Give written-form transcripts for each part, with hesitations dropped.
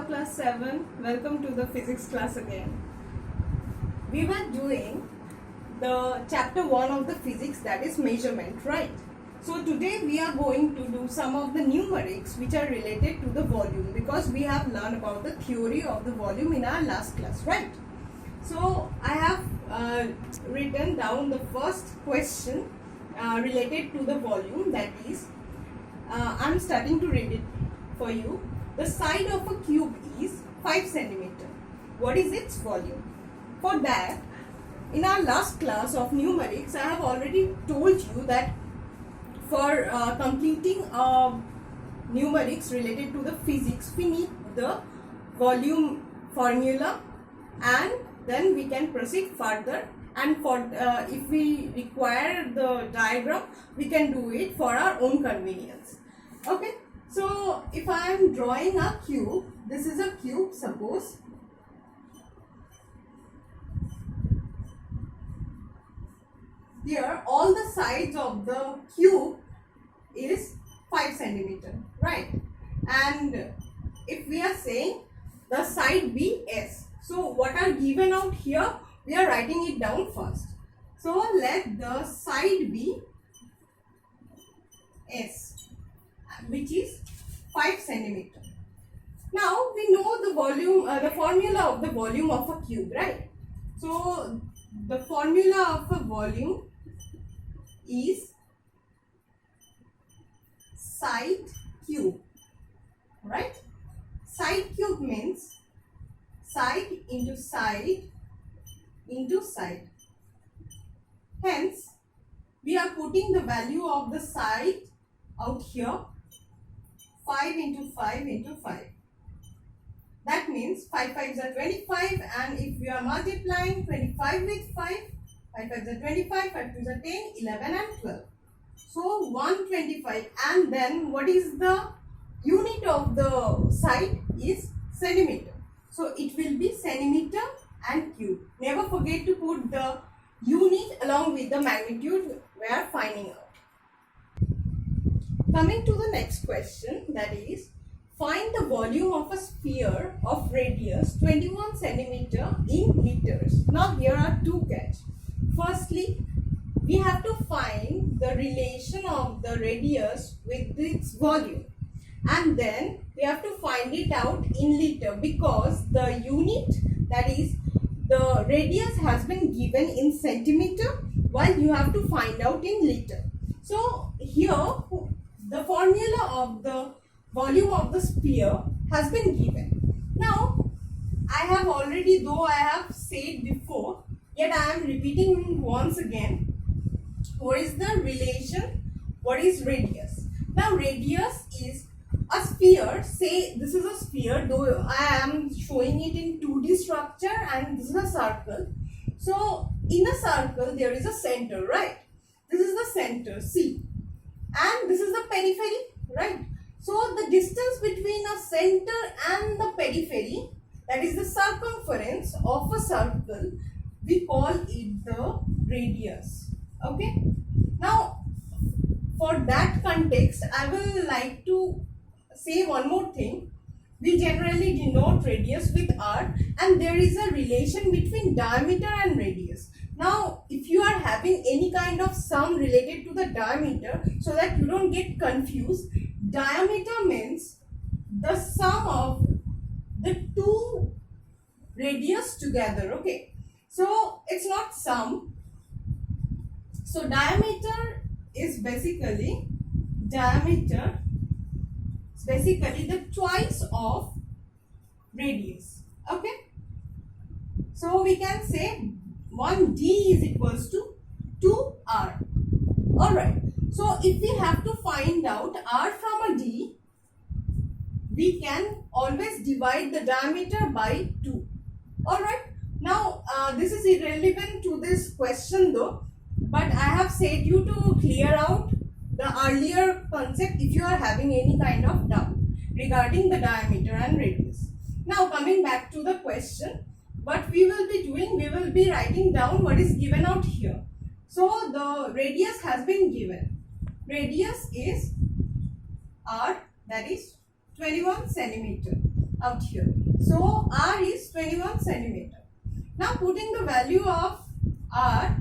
class 7. Welcome to the physics class again. We were doing the chapter 1 of the physics, that is measurement, right? So today we are going to do some of the numerics which are related to the volume, because we have learned about the theory of the volume in our last class, right? So I have written down the first question related to the volume, that is, I am starting to read it for you. The side of a cube is 5 centimeter. What is its volume? For that, in our last class of numerics, I have already told you that for completing numerics related to the physics, we need the volume formula, and then we can proceed further. And for if we require the diagram, we can do it for our own convenience. Okay. So if I am drawing a cube, this is a cube, suppose. Here all the sides of the cube is 5 centimeter, right? And if we are saying the side be S, so what are given out here, we are writing it down first. So let the side be S, which is 5 centimeter. Now we know the volume, the formula of the volume of a cube, right? So the formula of a volume is side cube, right? Side cube means side into side into side. Hence, we are putting the value of the side out here, 5 into 5 into 5. That means 5 5s are 25, and if we are multiplying 25 with 5, 5 5s are 25, 5 2s are 10, 11 and 12. So 125, and then what is the unit of the side is centimeter. So it will be centimeter and cube. Never forget to put the unit along with the magnitude we are finding out. Coming to the next question, that is, find the volume of a sphere of radius 21 centimeter in liters. Now here are two catch. Firstly, we have to find the relation of the radius with its volume, and then we have to find it out in liter, because the unit, that is the radius, has been given in centimeter, while you have to find out in liter. So here the formula of the volume of the sphere has been given. Now I have already, though I have said before, yet I am repeating once again. What is the relation? What is radius? Now radius is a sphere. Say this is a sphere, though I am showing it in 2D structure, and this is a circle. So in a circle there is a center, right? This is the center, C, and this is the periphery, right? So the distance between a center and the periphery, that is the circumference of a circle, we call it the radius. Okay. Now for that context, I will like to say one more thing. We generally denote radius with r, and there is a relation between diameter and radius. Now if you are having any kind of sum related to the diameter, so that you don't get confused, diameter means the sum of the two radius together. Okay, so it's not sum. So diameter is basically the twice of radius. Okay, so we can say 1d is equals to 2r. Alright, so if we have to find out r from a d, we can always divide the diameter by 2. Alright, now this is irrelevant to this question though, but I have said you to clear out the earlier concept if you are having any kind of doubt regarding the diameter and radius. Now coming back to the question, what we will be doing, we will be writing down what is given out here. So the radius has been given. Radius is r, that is 21 centimeter. out here. So R is 21 centimeter. Now putting the value of R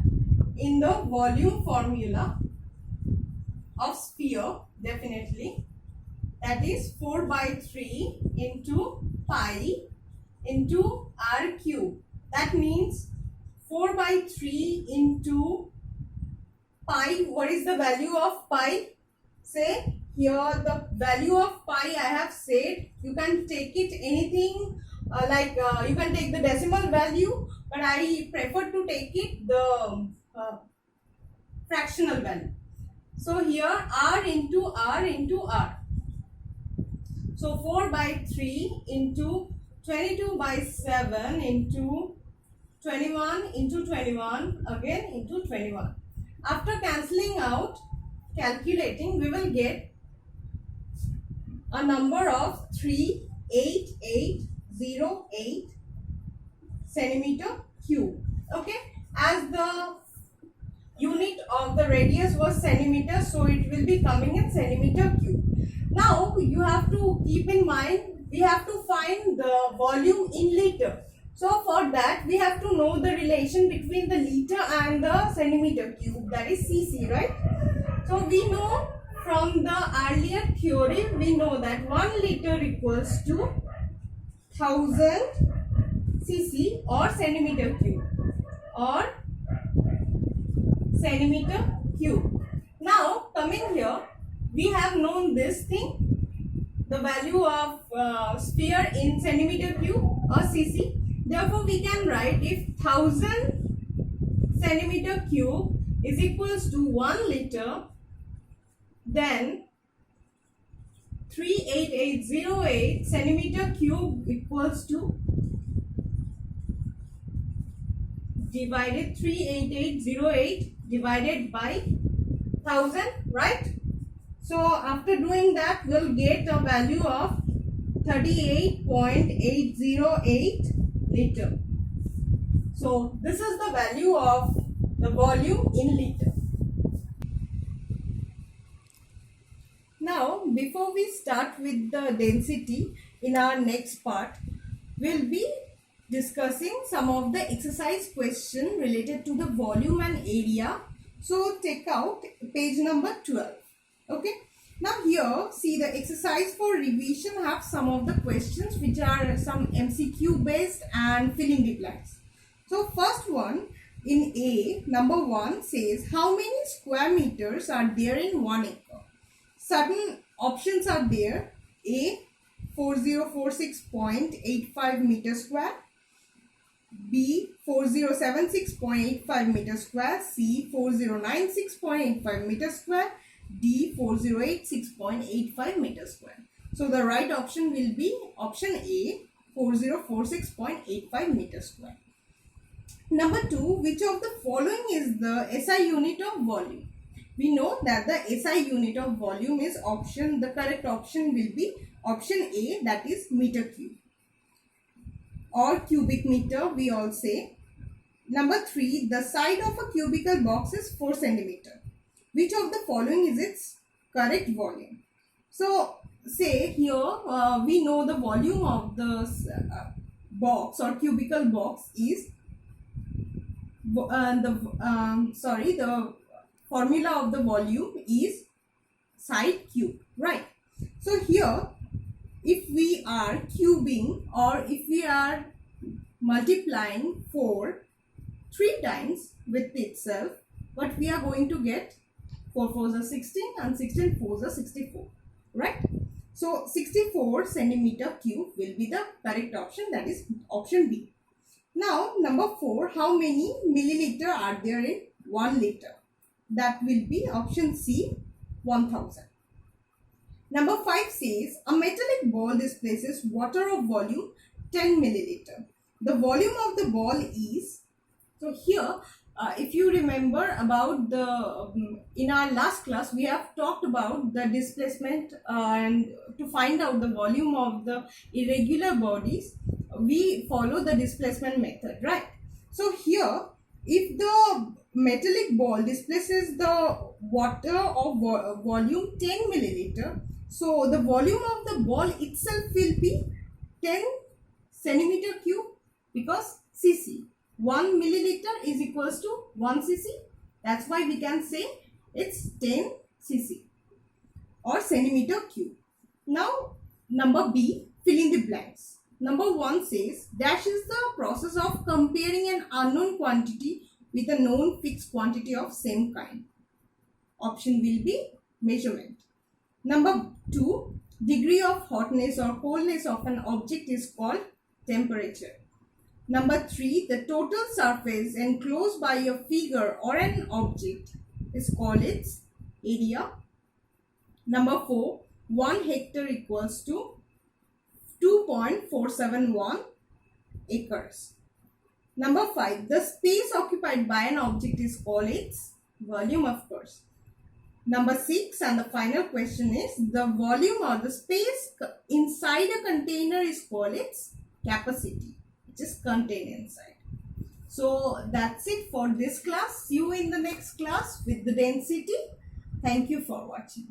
in the volume formula of sphere, definitely that is 4 by 3 into pi into R cube. That means 4 by 3 into pi. What is the value of pi? Say here the value of pi I have said. You can take it anything you can take the decimal value, but I prefer to take it the fractional value. So here R into R into R. So 4 by 3 into 22 by 7 into 21 into 21 again into 21. After cancelling out, calculating, we will get a number of 38808 centimeter cube. Okay, as the unit of the radius was centimeter, so it will be coming in centimeter cube. Now you have to keep in mind, we have to find the volume in liter. So for that we have to know the relation between the liter and the centimeter cube, that is cc, right? So we know from the earlier theory, we know that 1 liter equals to 1000 cc or centimeter cube or centimeter cube. Now coming here, we have known this thing, the value of sphere in centimeter cube or cc. Therefore we can write, if 1000 centimeter cube is equals to 1 liter, then 38808 centimeter cube equals to divided 38808 divided by 1000, right? So after doing that, we'll get a value of 38.808 liter. So this is the value of the volume in liter. Now before we start with the density in our next part, we'll be discussing some of the exercise question related to the volume and area. So take out page number 12. Okay. Now here, see the exercise for revision have some of the questions which are some MCQ based and filling the blanks. So first one in A, number 1 says, how many square meters are there in 1 acre? Certain options are there. A, 4046.85 meters square. B, 4076.85 meters square. C, 4096.85 meters square. D, 4086.85 meters square. So the right option will be option A, 4046.85 meters square. Number 2, which of the following is the SI unit of volume? We know that the SI unit of volume is option, the correct option will be option A, that is meter cube or cubic meter we all say. Number 3, the side of a cubical box is 4 centimeter. Which of the following is its correct volume? So say here we know the volume of the box or cubical box is the formula of the volume is side cube, right? So here if we are cubing or if we are multiplying 4 3 times with itself, what we are going to get? 4 4s are 16 and 16 4s are 64, right? So 64 centimeter cube will be the correct option, that is option B. Now number 4, how many milliliter are there in 1 liter? That will be option C, 1000. Number 5 says, a metallic ball displaces water of volume 10 milliliter. The volume of the ball is, so here if you remember about the in our last class we have talked about the displacement and to find out the volume of the irregular bodies we follow the displacement method, right? So here if the metallic ball displaces the water of volume 10 milliliter, so the volume of the ball itself will be 10 centimeter cube because cc. 1 milliliter is equals to 1 cc. That's why we can say it's 10 cc or centimeter cube. Now number B, fill in the blanks. Number 1 says dash is the process of comparing an unknown quantity with a known fixed quantity of same kind. Option will be measurement. Number 2, degree of hotness or coldness of an object is called temperature. Number 3, the total surface enclosed by a figure or an object is called its area. Number 4, 1 hectare equals to 2.471 acres. Number 5, the space occupied by an object is called its volume, of course. Number 6 and the final question is the volume or the space inside a container is called its capacity, which is contained inside. So that's it for this class. See you in the next class with the density. Thank you for watching.